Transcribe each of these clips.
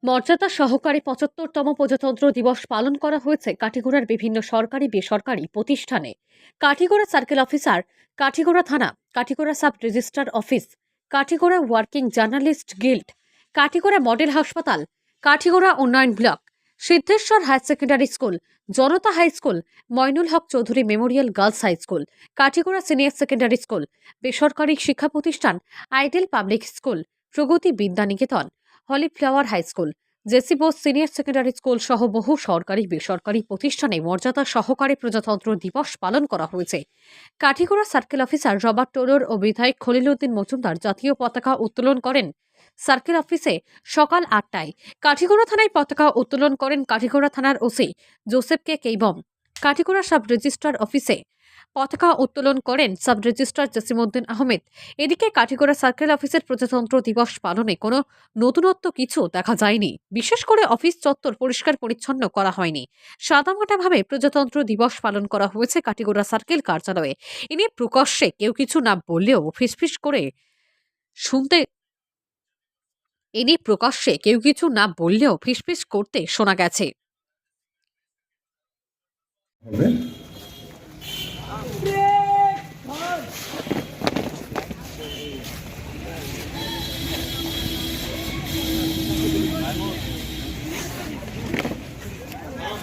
মর্যাদা সহকারে ৭৫তম প্রজাতন্ত্র দিবস পালন করা হয়েছে কাঠিগড়ার বিভিন্ন সরকারি বেসরকারি প্রতিষ্ঠানে। কাঠিগড়া সার্কেল অফিসার, কাঠিগড়া থানা, Katigorah sub registrar office, Katigorah working journalist guild, Katigorah model হাসপাতাল, কাঠিগড়া উন্নয়ন block, Siddheswar higher secondary school, Janata high school, Mainul Haque Choudhury memorial girls high school, Katigorah senior secondary school, বেসরকারি শিক্ষা প্রতিষ্ঠান ideal public school, Pragati Vidyaniketan, holy flower high school, J C Bose senior secondary school সহ বহু সরকারি বেসরকারি প্রতিষ্ঠানে মর্যাদা সহকারে প্রজাতন্ত্র দিবস পালন করা হয়েছে। কাঠিগড়া সার্কেল অফিসার রবার্ট টোলর ও বিধায়ক খলিলউদ্দিন মজুমদার জাতীয় পতাকা উত্তোলন করেন সার্কেল অফিসে সকাল ৮টায়। কাঠিগড়া থানায় পতাকা উত্তোলন করেন কাঠিগড়া থানার ওসি জোসেফ কে কেইবম। কাঠিগড়া সাব রেজিস্ট্রার অফিসে পতাকা উত্তোলন করেন সাব রেজিস্ট্রার জসিমউদ্দিন আহমেদ। এদিকে কাঠিগড়া সার্কেল অফিসের প্রজাতন্ত্র দিবস পালনে কোনো নতুনত্ব কিছু দেখা যায়নি। বিশেষ করে অফিস চত্বর পরিষ্কার পরিচ্ছন্ন করা হয়নি। সাদামাটাভাবে প্রজাতন্ত্র দিবস পালন করা হয়েছে কাঠিগড়া সার্কেল কার্যালয়ে। ইনি প্রকাশ্যে কেউ কিছু না বললেও ফিসফিস করে শুনতে ইনি প্রকাশ্যে কেউ কিছু না বললেও ফিসফিস করতে শোনা গেছে।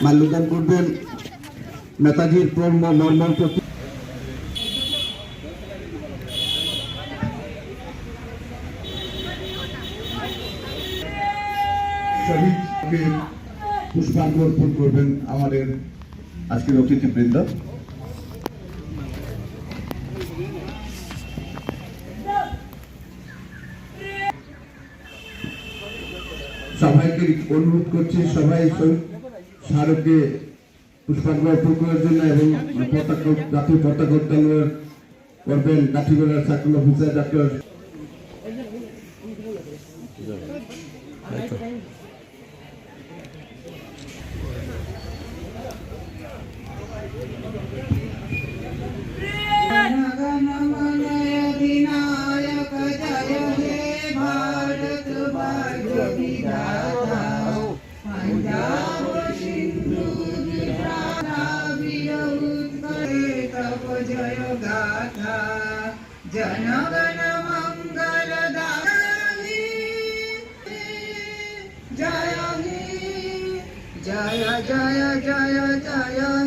মাল্যদান করবেন নেতাজির মর্মর প্রতি শহীদকে পুষ্পার্ঘ অর্পণ করবেন আমাদের আজকের অতিথিবৃন্দ। সবাইকে অনুরোধ করছি সবাই স্মারকে পুষ্পার্ঘ অর্পণ করার জন্য এবং জাতীয় পতাকা উত্তোলন করবেন কাঠিগড়া সার্কেল অফিসার ডক্টর जय गाथा जनगण मंगलदायी जय हे जय जय जय जय